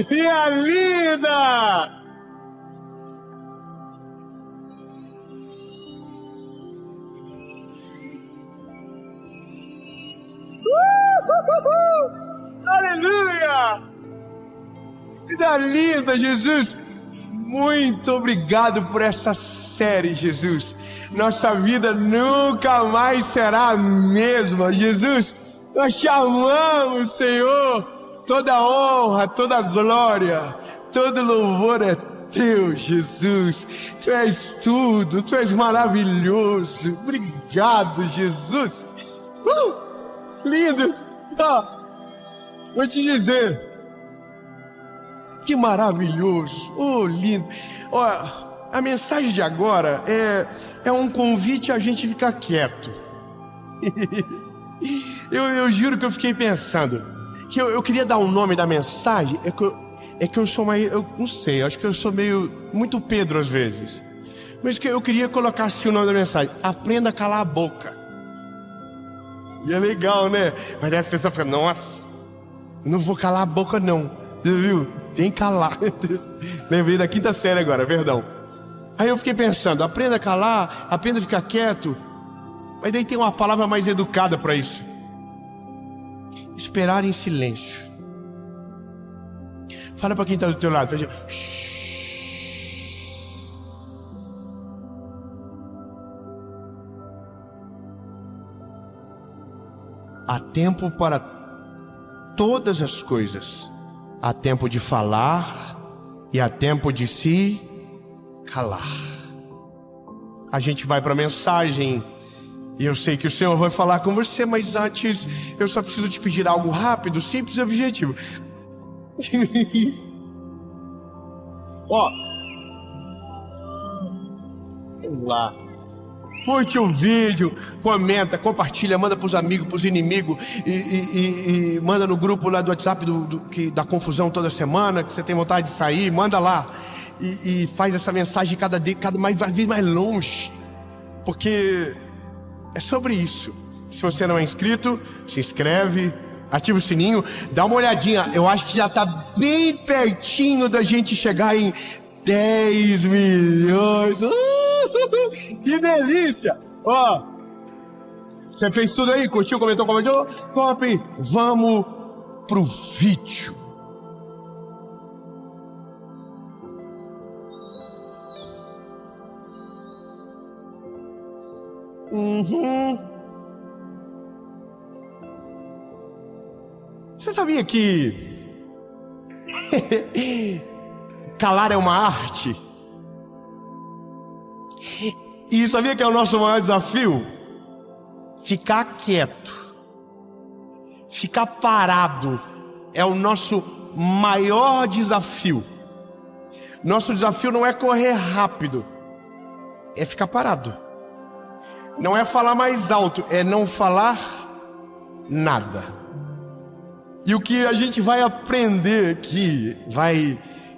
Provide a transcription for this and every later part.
Minha linda! Aleluia! Vida linda, Jesus! Muito obrigado por essa série, Jesus. Nossa vida nunca mais será a mesma, Jesus. Nós te amamos, Senhor. Toda honra, toda glória, todo louvor é teu, Jesus. Tu és tudo, tu és maravilhoso. Obrigado, Jesus. Lindo. Vou te dizer. Que maravilhoso, oh lindo. A mensagem de agora é um convite a gente ficar quieto. Eu juro que eu fiquei pensando que eu queria dar o nome da mensagem. É que eu sou meio, eu não sei, acho que eu sou meio muito Pedro às vezes. Mas que eu queria colocar assim o nome da mensagem: aprenda a calar a boca. E é legal, né? Mas aí as pessoas ficam: nossa, não vou calar a boca não. Você viu? Tem que calar. Lembrei da 5ª série agora, perdão. Aí eu fiquei pensando: aprenda a calar, aprenda a ficar quieto. Mas daí tem uma palavra mais educada para isso: esperar em silêncio. Fala para quem está do teu lado. Há tempo para todas as coisas. Há tempo de falar e há tempo de se calar. A gente vai para a mensagem e eu sei que o Senhor vai falar com você, mas antes eu só preciso te pedir algo rápido, simples e objetivo. Vamos lá. Curte o vídeo, comenta, compartilha, manda pros amigos, pros inimigos e manda no grupo lá do WhatsApp da confusão toda semana, que você tem vontade de sair, manda lá e faz essa mensagem cada vez mais longe, porque é sobre isso. Se você não é inscrito, se inscreve, ativa o sininho, dá uma olhadinha. Eu acho que já tá bem pertinho da gente chegar em 10 milhões. Que delícia! Você fez tudo aí? Curtiu, comentou, compartilhou? Top! Vamos pro vídeo. Você sabia que calar é uma arte? E sabia que é o nosso maior desafio? Ficar quieto, ficar parado é o nosso maior desafio. Nosso desafio não é correr rápido, é ficar parado. Não é falar mais alto, é não falar nada. E o que a gente vai aprender aqui vai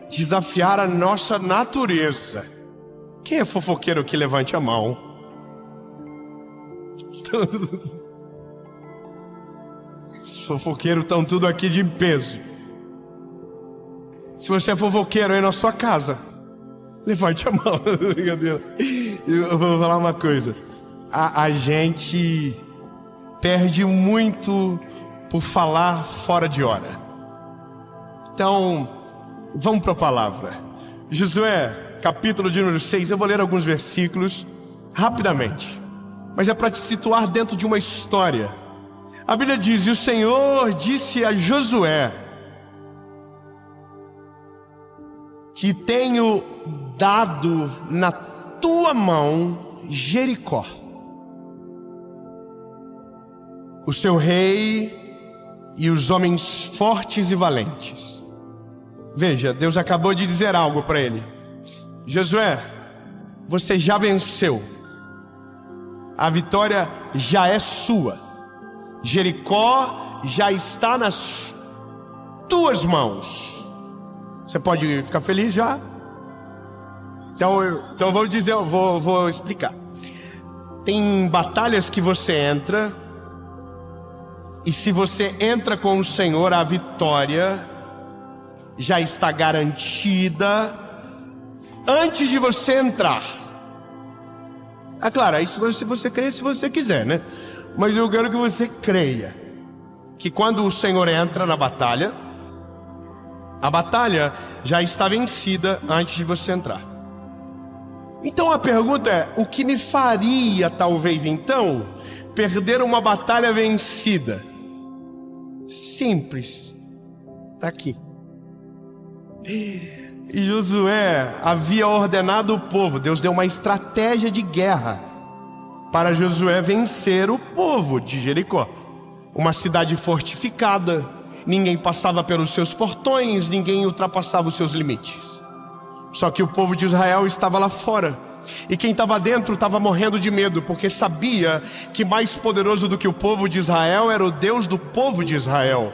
desafiar a nossa natureza. Quem é fofoqueiro que levante a mão? Os fofoqueiros estão tudo aqui de peso. Se você é fofoqueiro aí na sua casa, levante a mão. Eu vou falar uma coisa: a gente perde muito por falar fora de hora. Então, vamos para a palavra. Josué, capítulo de número 6. Eu vou ler alguns versículos rapidamente, mas é para te situar dentro de uma história. A Bíblia diz: e o Senhor disse a Josué: te tenho dado na tua mão Jericó, o seu rei e os homens fortes e valentes. Veja, Deus acabou de dizer algo para ele: Josué, você já venceu. A vitória já é sua. Jericó já está nas tuas mãos. Você pode ficar feliz já? Então vou dizer, vou explicar. Tem batalhas que você entra, e se você entra com o Senhor, a vitória já está garantida antes de você entrar. É claro, isso se você crê, se você quiser, né? Mas eu quero que você creia que quando o Senhor entra na batalha, a batalha já está vencida antes de você entrar. Então a pergunta é: o que me faria talvez então perder uma batalha vencida? Simples, está aqui. E Josué havia ordenado o povo, Deus deu uma estratégia de guerra para Josué vencer o povo de Jericó. Uma cidade fortificada, ninguém passava pelos seus portões, ninguém ultrapassava os seus limites. Só que o povo de Israel estava lá fora, e quem estava dentro estava morrendo de medo, porque sabia que mais poderoso do que o povo de Israel era o Deus do povo de Israel.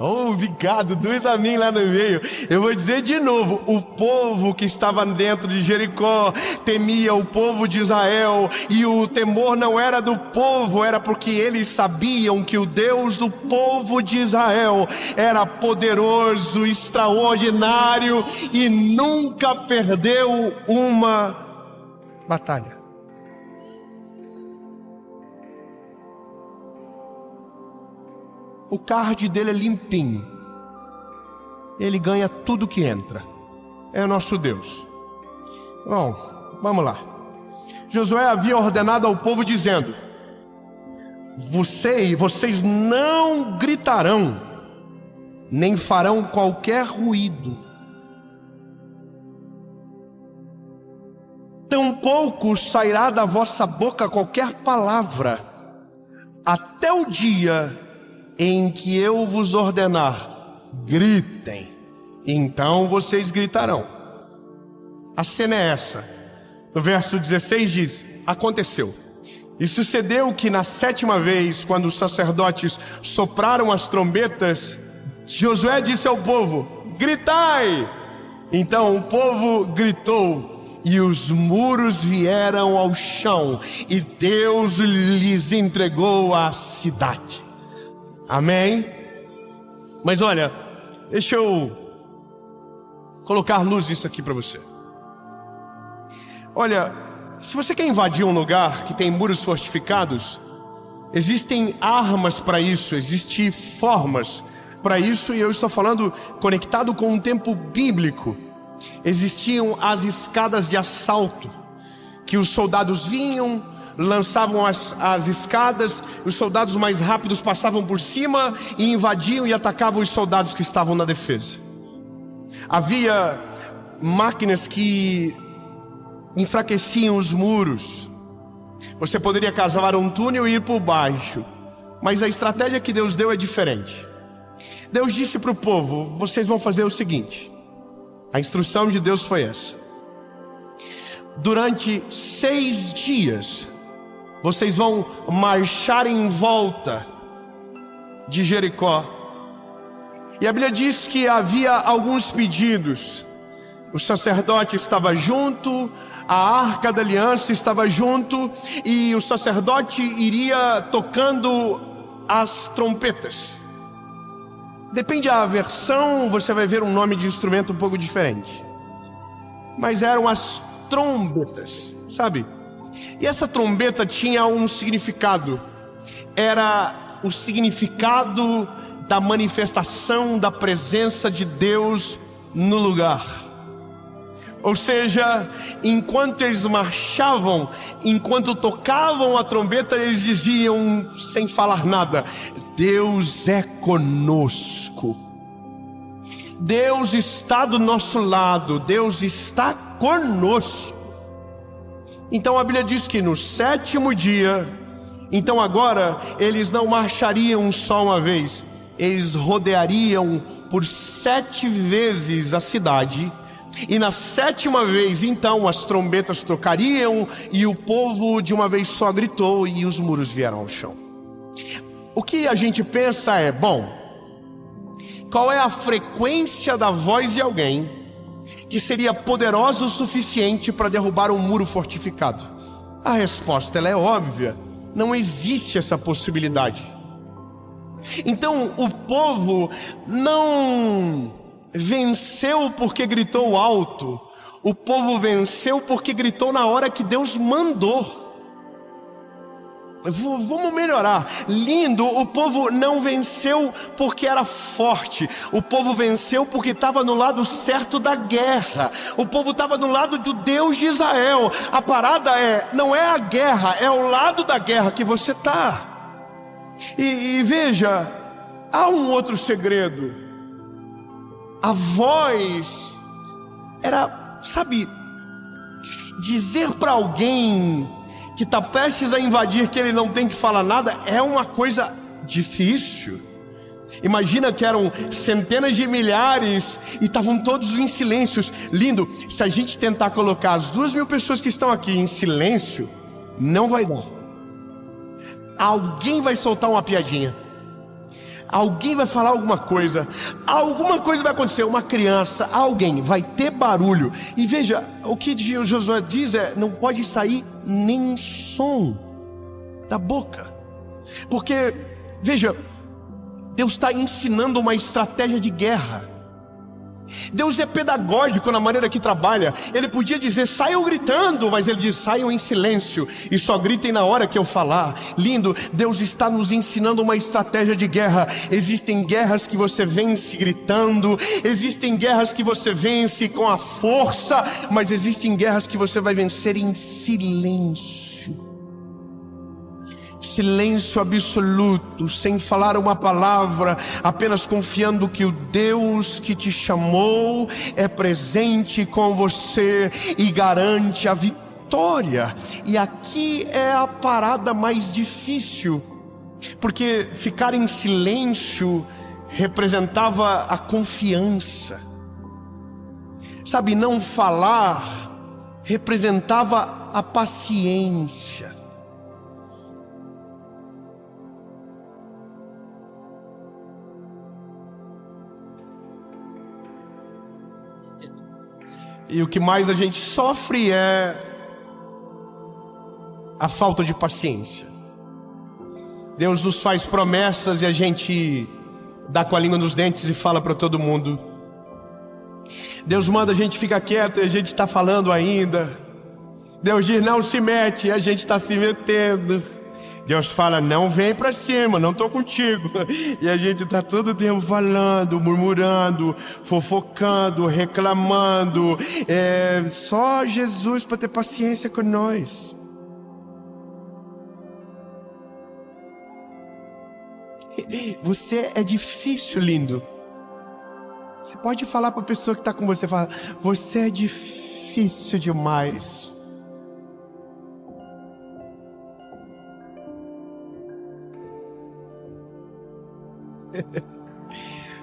Oh, obrigado, dois a mim lá no meio. Eu vou dizer de novo: o povo que estava dentro de Jericó temia o povo de Israel, e o temor não era do povo, era porque eles sabiam que o Deus do povo de Israel era poderoso, extraordinário e nunca perdeu uma batalha. O card dele é limpinho. Ele ganha tudo que entra. É o nosso Deus. Bom, vamos lá. Josué havia ordenado ao povo dizendo: vocês não gritarão, nem farão qualquer ruído. Tampouco sairá da vossa boca qualquer palavra, até o dia em que eu vos ordenar: gritem, então vocês gritarão. A cena é essa. No verso 16 diz: aconteceu e sucedeu que na 7ª vez, quando os sacerdotes sopraram as trombetas, Josué disse ao povo: gritai! Então o povo gritou, e os muros vieram ao chão, e Deus lhes entregou a cidade. Amém? Mas olha, deixa eu colocar luz nisso aqui para você. Olha, se você quer invadir um lugar que tem muros fortificados, existem armas para isso, existem formas para isso, e eu estou falando conectado com um tempo bíblico. Existiam as escadas de assalto, que os soldados vinham, lançavam as escadas, os soldados mais rápidos passavam por cima e invadiam e atacavam os soldados que estavam na defesa. Havia máquinas que enfraqueciam os muros. Você poderia cavar um túnel e ir por baixo, mas a estratégia que Deus deu é diferente. Deus disse para o povo: vocês vão fazer o seguinte. A instrução de Deus foi essa: durante 6 dias vocês vão marchar em volta de Jericó. E a Bíblia diz que havia alguns pedidos. O sacerdote estava junto, a arca da aliança estava junto, e o sacerdote iria tocando as trompetas. Depende da versão, você vai ver um nome de instrumento um pouco diferente. Mas eram as trombetas, sabe? E essa trombeta tinha um significado. Era o significado da manifestação da presença de Deus no lugar. Ou seja, enquanto eles marchavam, enquanto tocavam a trombeta, eles diziam sem falar nada: Deus é conosco. Deus está do nosso lado, Deus está conosco. Então a Bíblia diz que no 7º dia, então agora eles não marchariam só uma vez, eles rodeariam por 7 vezes a cidade. E na 7ª vez, então, as trombetas tocariam, e o povo de uma vez só gritou, e os muros vieram ao chão. O que a gente pensa é: bom, qual é a frequência da voz de alguém que seria poderosa o suficiente para derrubar um muro fortificado? A resposta ela é óbvia: não existe essa possibilidade. Então o povo não venceu porque gritou alto, o povo venceu porque gritou na hora que Deus mandou. Vamos melhorar. Lindo, o povo não venceu porque era forte. O povo venceu porque estava no lado certo da guerra. O povo estava no lado do Deus de Israel. A parada não é a guerra, é o lado da guerra que você está. E veja, há um outro segredo. A voz era, sabe, dizer para alguém que está prestes a invadir que ele não tem que falar nada é uma coisa difícil. Imagina que eram centenas de milhares e estavam todos em silêncio. Lindo, se a gente tentar colocar as 2.000 pessoas que estão aqui em silêncio, não vai dar. Alguém vai soltar uma piadinha, alguém vai falar alguma coisa vai acontecer, uma criança, alguém vai ter barulho. E veja, o que Josué diz não pode sair nem som da boca, porque veja, Deus está ensinando uma estratégia de guerra. Deus é pedagógico na maneira que trabalha. Ele podia dizer, saiam gritando, mas ele diz, saiam em silêncio e só gritem na hora que eu falar. Lindo, Deus está nos ensinando uma estratégia de guerra. Existem guerras que você vence gritando, existem guerras que você vence com a força, mas existem guerras que você vai vencer em silêncio. Silêncio absoluto, sem falar uma palavra, apenas confiando que o Deus que te chamou é presente com você e garante a vitória. E aqui é a parada mais difícil, porque ficar em silêncio representava a confiança. Sabe, não falar representava a paciência. E o que mais a gente sofre é a falta de paciência. Deus nos faz promessas e a gente dá com a língua nos dentes e fala para todo mundo. Deus manda a gente ficar quieto e a gente está falando ainda. Deus diz não se mete e a gente está se metendo. Deus fala, não vem para cima, não estou contigo. E a gente está todo tempo falando, murmurando, fofocando, reclamando. Só Jesus para ter paciência com nós. Você é difícil, lindo. Você pode falar para a pessoa que está com você, fala, você é difícil demais.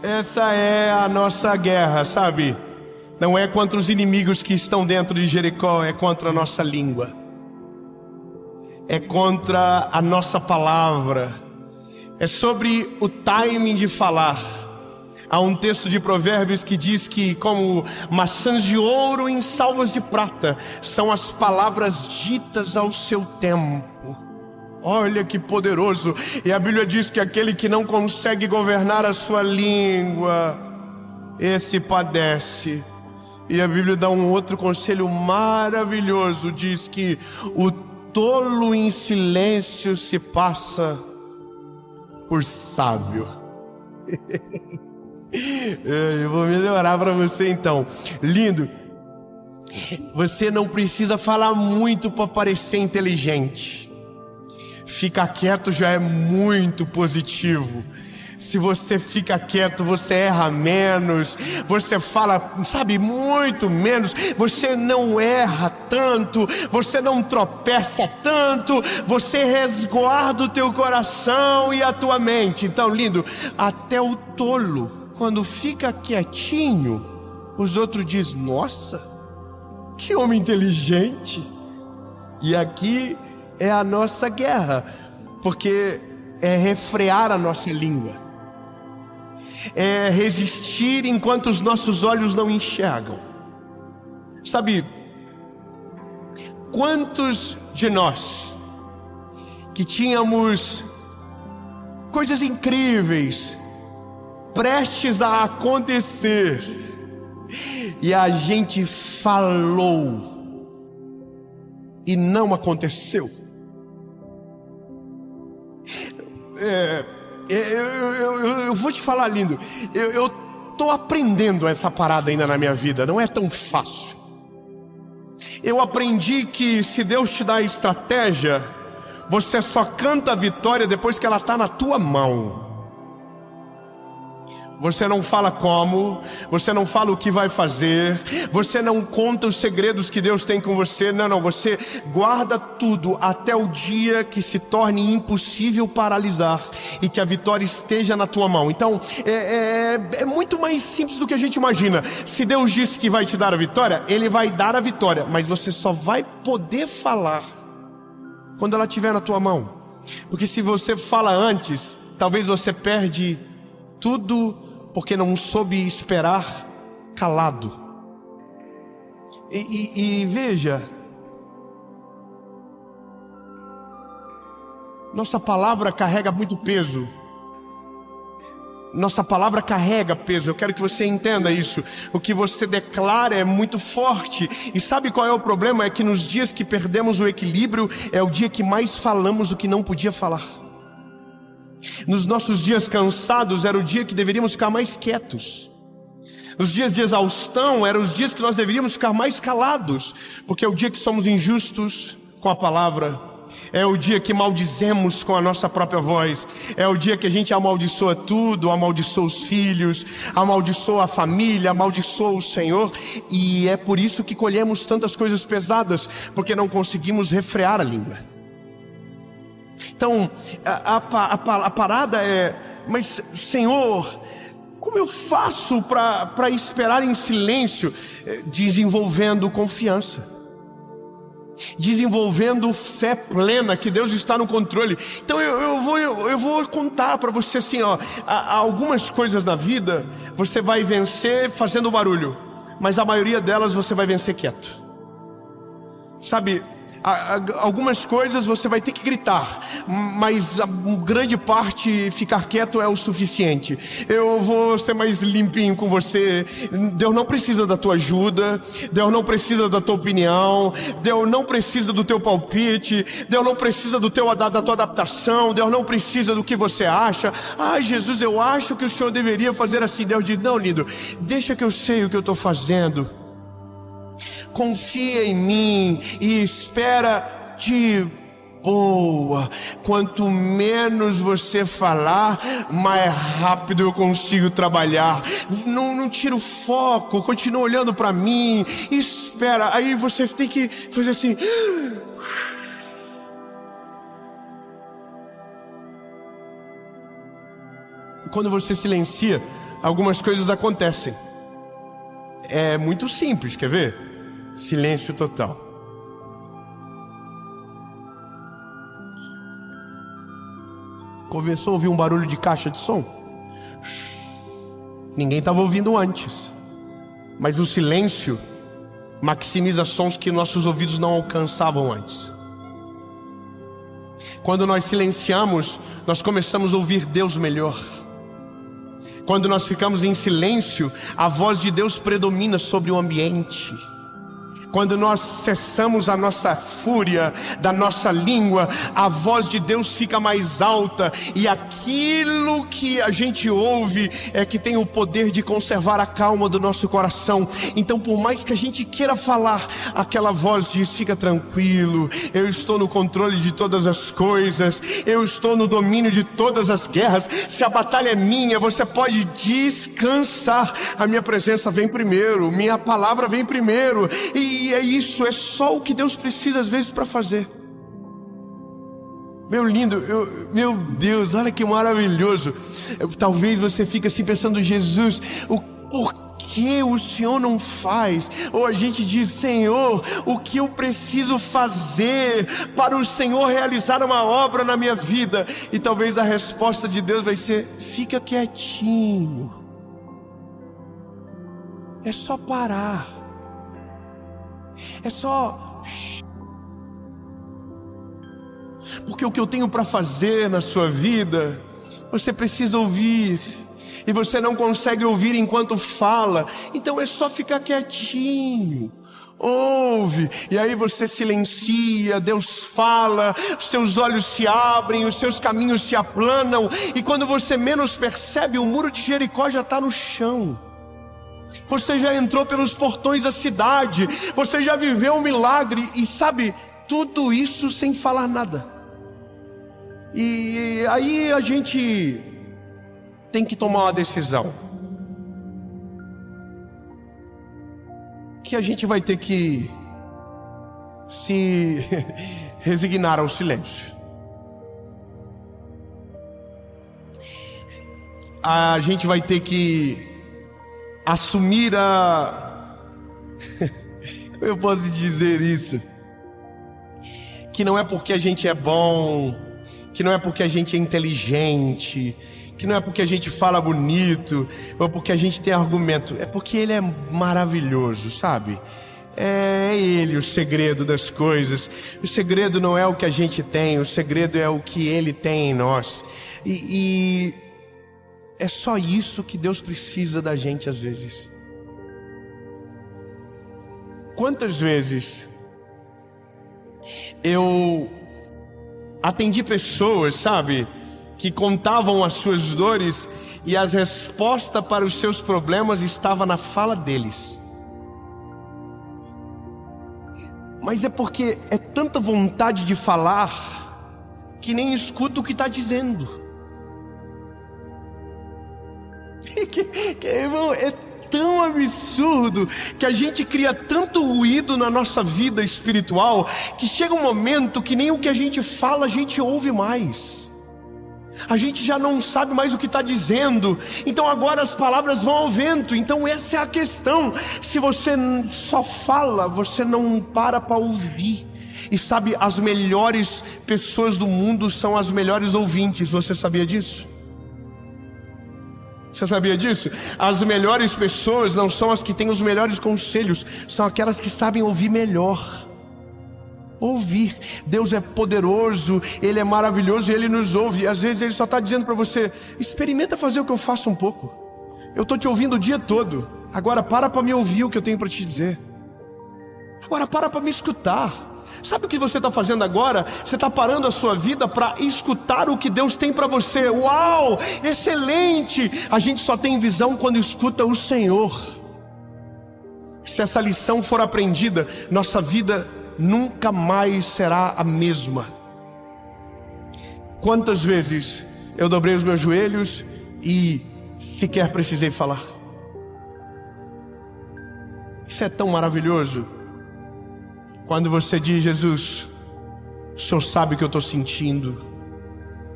Essa é a nossa guerra, sabe? Não é contra os inimigos que estão dentro de Jericó, é contra a nossa língua, é contra a nossa palavra, é sobre o timing de falar. Há um texto de Provérbios que diz que como maçãs de ouro em salvas de prata são as palavras ditas ao seu tempo. Olha que poderoso. E a Bíblia diz que aquele que não consegue governar a sua língua, esse padece. E a Bíblia dá um outro conselho maravilhoso. Diz que o tolo em silêncio se passa por sábio. Eu vou melhorar para você então. Lindo, você não precisa falar muito para parecer inteligente. Ficar quieto já é muito positivo. Se você fica quieto, você erra menos, você fala, sabe, muito menos, você não erra tanto, você não tropeça tanto, você resguarda o teu coração e a tua mente. Então, lindo, até o tolo, quando fica quietinho, os outros dizem, nossa, que homem inteligente. E aqui é a nossa guerra, porque é refrear a nossa língua, é resistir enquanto os nossos olhos não enxergam. Sabe, quantos de nós que tínhamos coisas incríveis prestes a acontecer, e a gente falou e não aconteceu. Eu vou te falar, lindo, eu tô aprendendo essa parada ainda na minha vida, não é tão fácil. Eu aprendi que se Deus te dá a estratégia, você só canta a vitória depois que ela está na tua mão. Você não fala como, você não fala o que vai fazer, você não conta os segredos que Deus tem com você. Não, você guarda tudo até o dia que se torne impossível paralisar e que a vitória esteja na tua mão. Então, é muito mais simples do que a gente imagina. Se Deus disse que vai te dar a vitória, Ele vai dar a vitória, mas você só vai poder falar quando ela estiver na tua mão. Porque se você fala antes, talvez você perde tudo porque não soube esperar calado. E veja, nossa palavra carrega muito peso. Nossa palavra carrega peso. Eu quero que você entenda isso. O que você declara é muito forte. E sabe qual é o problema? É que nos dias que perdemos o equilíbrio, é o dia que mais falamos o que não podia falar. Nos nossos dias cansados, era o dia que deveríamos ficar mais quietos. Nos dias de exaustão, eram os dias que nós deveríamos ficar mais calados, porque é o dia que somos injustos com a palavra, é o dia que maldizemos com a nossa própria voz, é o dia que a gente amaldiçoa tudo, amaldiçoa os filhos, amaldiçoa a família, amaldiçoa o Senhor. E é por isso que colhemos tantas coisas pesadas, porque não conseguimos refrear a língua. Então, a parada é: mas Senhor, como eu faço para esperar em silêncio? Desenvolvendo confiança, desenvolvendo fé plena que Deus está no controle. Então eu vou contar para você assim, ó, algumas coisas na vida você vai vencer fazendo barulho, mas a maioria delas você vai vencer quieto. Sabe, algumas coisas você vai ter que gritar, mas a grande parte ficar quieto é o suficiente. Eu vou ser mais limpinho com você. Deus não precisa da tua ajuda, Deus não precisa da tua opinião, Deus não precisa do teu palpite, Deus não precisa da tua adaptação, Deus não precisa do que você acha. Ai, Jesus, eu acho que o Senhor deveria fazer assim. Deus diz: não, lindo, deixa que eu sei o que eu estou fazendo. Confia em mim e espera de boa. Quanto menos você falar, mais rápido eu consigo trabalhar. Não tira o foco, continua olhando para mim, espera. Aí você tem que fazer assim. Quando você silencia, algumas coisas acontecem. É muito simples, quer ver? Silêncio total. Começou a ouvir um barulho de caixa de som. Ninguém estava ouvindo antes, mas o silêncio maximiza sons que nossos ouvidos não alcançavam antes. Quando nós silenciamos, nós começamos a ouvir Deus melhor. Quando nós ficamos em silêncio, a voz de Deus predomina sobre o ambiente. Quando nós cessamos a nossa fúria da nossa língua, a voz de Deus fica mais alta, e aquilo que a gente ouve é que tem o poder de conservar a calma do nosso coração. Então, por mais que a gente queira falar, aquela voz diz: fica tranquilo, eu estou no controle de todas as coisas, eu estou no domínio de todas as guerras. Se a batalha é minha, você pode descansar. A minha presença vem primeiro, minha palavra vem primeiro. E é isso, é só o que Deus precisa às vezes para fazer. Meu lindo, meu Deus, olha que maravilhoso. Talvez você fique assim pensando: Jesus, por que o Senhor não faz? Ou a gente diz: Senhor, o que eu preciso fazer para o Senhor realizar uma obra na minha vida? E talvez a resposta de Deus vai ser: fica quietinho. É só parar. É só... Porque o que eu tenho para fazer na sua vida Você precisa ouvir. E você não consegue ouvir enquanto fala. Então é só ficar quietinho. Ouve, e aí você silencia, Deus fala, os seus olhos se abrem, os seus caminhos se aplanam, e quando você menos percebe, o muro de Jericó já está no chão. Você já entrou pelos portões da cidade, você já viveu um milagre, e sabe, tudo isso sem falar nada. E aí a gente tem que tomar uma decisão. Que a gente vai ter que se resignar ao silêncio. A gente vai ter que assumir como eu posso dizer isso? Que não é porque a gente é bom, que não é porque a gente é inteligente, que não é porque a gente fala bonito, ou porque a gente tem argumento, é porque Ele é maravilhoso, sabe? É Ele o segredo das coisas. O segredo não é o que a gente tem, o segredo é o que Ele tem em nós. E é só isso que Deus precisa da gente às vezes. Quantas vezes eu atendi pessoas, sabe, que contavam as suas dores e as respostas para os seus problemas estavam na fala deles. Mas é porque é tanta vontade de falar que nem escuta o que está dizendo. Irmão, é tão absurdo que a gente cria tanto ruído na nossa vida espiritual que chega um momento que nem o que a gente fala a gente ouve mais. A gente já não sabe mais o que está dizendo. Então agora as palavras vão ao vento. Então essa é a questão. Se você só fala, você não para ouvir. E sabe, as melhores pessoas do mundo são as melhores ouvintes. Você sabia disso? Você sabia disso? As melhores pessoas não são as que têm os melhores conselhos, são aquelas que sabem ouvir melhor. Ouvir. Deus é poderoso, Ele é maravilhoso e Ele nos ouve. E às vezes Ele só está dizendo para você: experimenta fazer o que eu faço um pouco. Eu estou te ouvindo o dia todo. Agora para me ouvir o que eu tenho para te dizer. Agora para me escutar. Sabe o que você está fazendo agora? Você está parando a sua vida para escutar o que Deus tem para você. Uau, excelente! A gente só tem visão quando escuta o Senhor. Se essa lição for aprendida, nossa vida nunca mais será a mesma. Quantas vezes eu dobrei os meus joelhos e sequer precisei falar? Isso é tão maravilhoso. Quando você diz: Jesus, o Senhor sabe o que eu estou sentindo.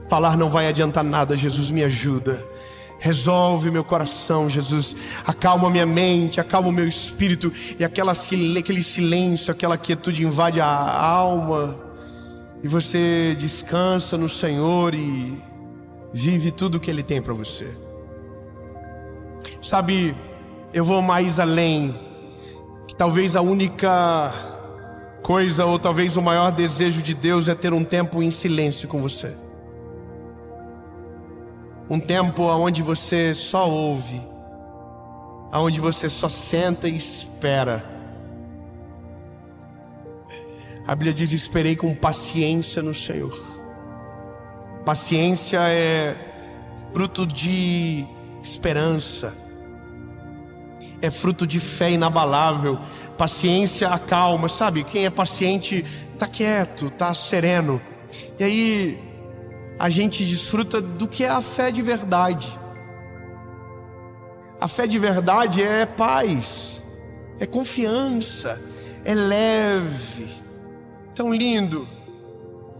Falar não vai adiantar nada, Jesus, me ajuda. Resolve meu coração, Jesus. Acalma minha mente, acalma o meu espírito. E aquele silêncio, aquela quietude invade a alma. E você descansa no Senhor e vive tudo o que Ele tem para você. Sabe, eu vou mais além. Que talvez a única coisa, ou talvez o maior desejo de Deus é ter um tempo em silêncio com você. Um tempo onde você só ouve, onde você só senta e espera. A Bíblia diz: esperei com paciência no Senhor. Paciência é fruto de esperança, é fruto de fé inabalável. Paciência acalma, sabe? Quem é paciente está quieto, está sereno. E aí a gente desfruta do que é a fé de verdade. A fé de verdade é paz, é confiança, é leve. Tão lindo.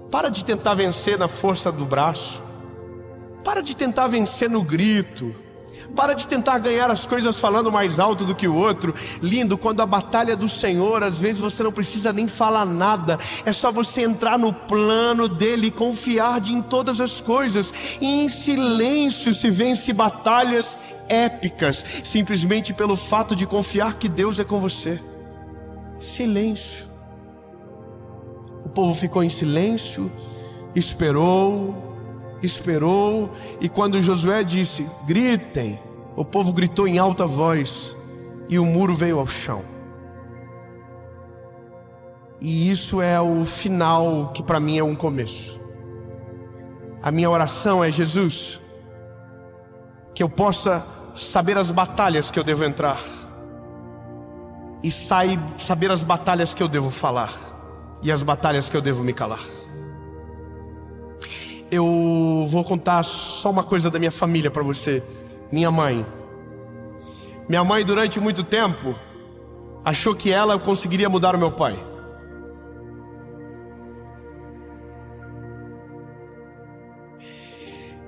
Para de tentar vencer na força do braço. Para de tentar vencer no grito. Para de tentar ganhar as coisas falando mais alto do que o outro. Lindo, quando a batalha é do Senhor, às vezes você não precisa nem falar nada. É só você entrar no plano dEle e confiar em todas as coisas. E em silêncio se vence batalhas épicas, simplesmente pelo fato de confiar que Deus é com você. Silêncio. O povo ficou em silêncio, esperou, esperou, e quando Josué disse, gritem, o povo gritou em alta voz, e o muro veio ao chão. E isso é o final, que para mim é um começo. A minha oração é, Jesus, que eu possa saber as batalhas que eu devo entrar, e saber as batalhas que eu devo falar, e as batalhas que eu devo me calar. Eu vou contar só uma coisa da minha família para você. Minha mãe durante muito tempo achou que ela conseguiria mudar o meu pai.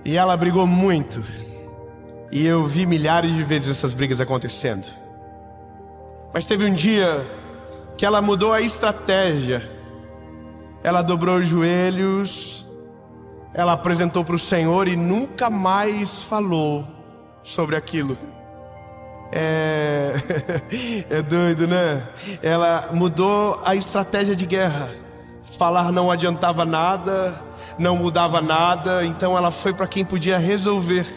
E ela brigou muito, e eu vi milhares de vezes essas brigas acontecendo. Mas teve um dia que ela mudou a estratégia. Ela dobrou os joelhos, ela apresentou para o Senhor e nunca mais falou sobre aquilo. É doido, né? Ela mudou a estratégia de guerra. Falar não adiantava nada, não mudava nada. Então ela foi para quem podia resolver,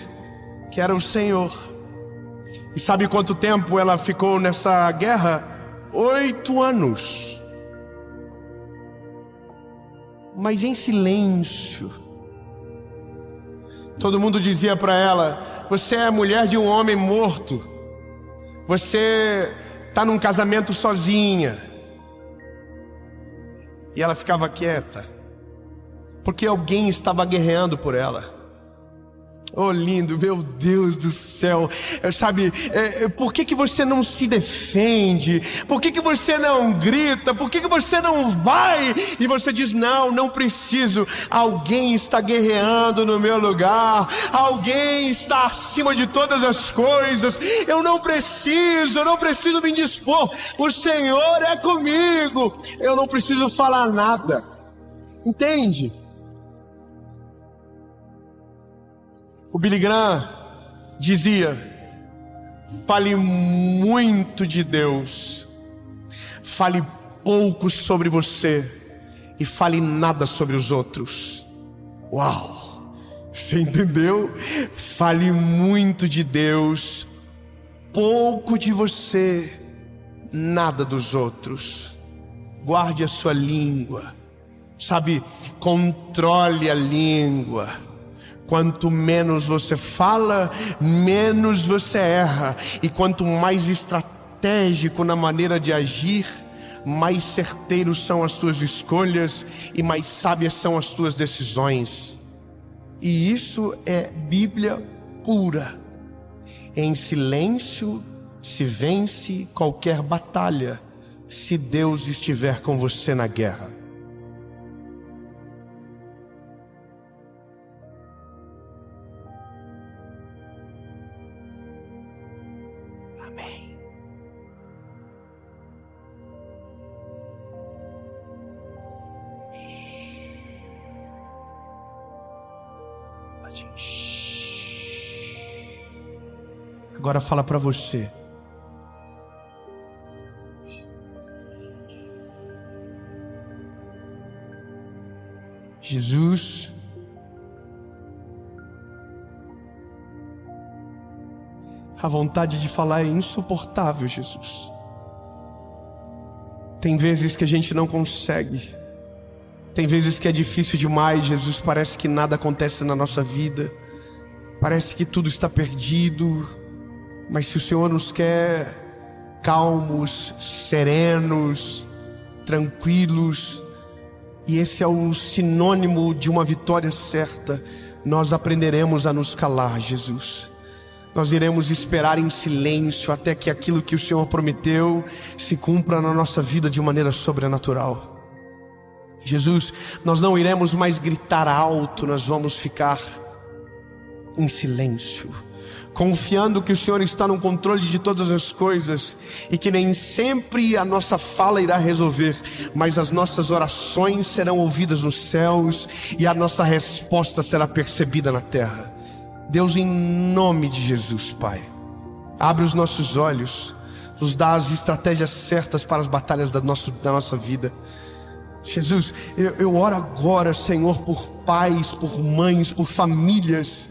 que era o Senhor. E sabe quanto tempo ela ficou nessa guerra? 8 anos. Mas em silêncio. Todo mundo dizia para ela, você é a mulher de um homem morto, você está num casamento sozinha. E ela ficava quieta, porque alguém estava guerreando por ela. Oh lindo, meu Deus do céu. Sabe, por que você não se defende? Por que você não grita? Por que você não vai? E você diz, não preciso. Alguém está guerreando no meu lugar. Alguém está acima de todas as coisas. Eu não preciso me indispor. O Senhor é comigo. Eu não preciso falar nada. Entende? O Billy Graham dizia, fale muito de Deus, fale pouco sobre você e fale nada sobre os outros. Uau! Você entendeu? Fale muito de Deus, pouco de você, nada dos outros. Guarde a sua língua, sabe? Controle a língua. Quanto menos você fala, menos você erra. E quanto mais estratégico na maneira de agir, mais certeiros são as tuas escolhas e mais sábias são as tuas decisões. E isso é Bíblia pura. Em silêncio se vence qualquer batalha, se Deus estiver com você na guerra. Amém. Agora fala para você. Jesus, a vontade de falar é insuportável, Jesus. Tem vezes que a gente não consegue. Tem vezes que é difícil demais, Jesus. Parece que nada acontece na nossa vida. Parece que tudo está perdido. Mas se o Senhor nos quer calmos, serenos, tranquilos, e esse é o sinônimo de uma vitória certa, nós aprenderemos a nos calar, Jesus. Nós iremos esperar em silêncio até que aquilo que o Senhor prometeu se cumpra na nossa vida de maneira sobrenatural. Jesus, nós não iremos mais gritar alto, nós vamos ficar em silêncio, confiando que o Senhor está no controle de todas as coisas e que nem sempre a nossa fala irá resolver, mas as nossas orações serão ouvidas nos céus e a nossa resposta será percebida na terra. Deus, em nome de Jesus, Pai, abre os nossos olhos, nos dá as estratégias certas para as batalhas da nossa vida. Jesus, eu oro agora, Senhor, por pais, por mães, por famílias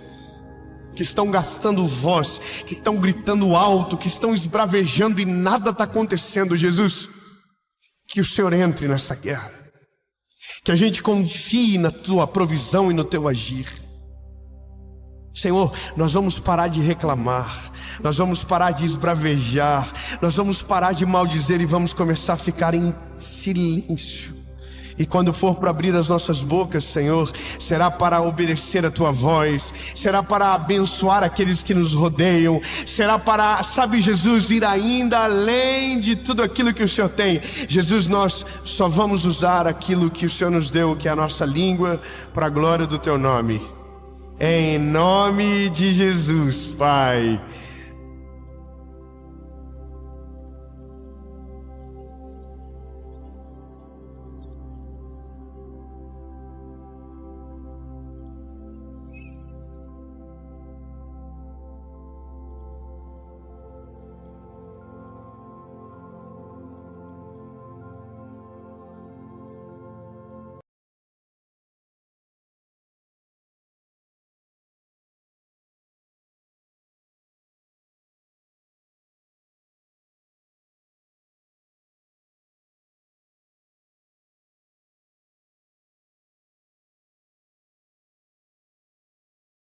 que estão gastando voz, que estão gritando alto, que estão esbravejando e nada está acontecendo. Jesus, que o Senhor entre nessa guerra, que a gente confie na tua provisão e no teu agir. Senhor, nós vamos parar de reclamar, nós vamos parar de esbravejar, nós vamos parar de maldizer e vamos começar a ficar em silêncio. E quando for para abrir as nossas bocas, Senhor, será para obedecer a tua voz, será para abençoar aqueles que nos rodeiam, será para, sabe, Jesus, ir ainda além de tudo aquilo que o Senhor tem. Jesus, nós só vamos usar aquilo que o Senhor nos deu, que é a nossa língua, para a glória do teu nome. Em nome de Jesus, Pai.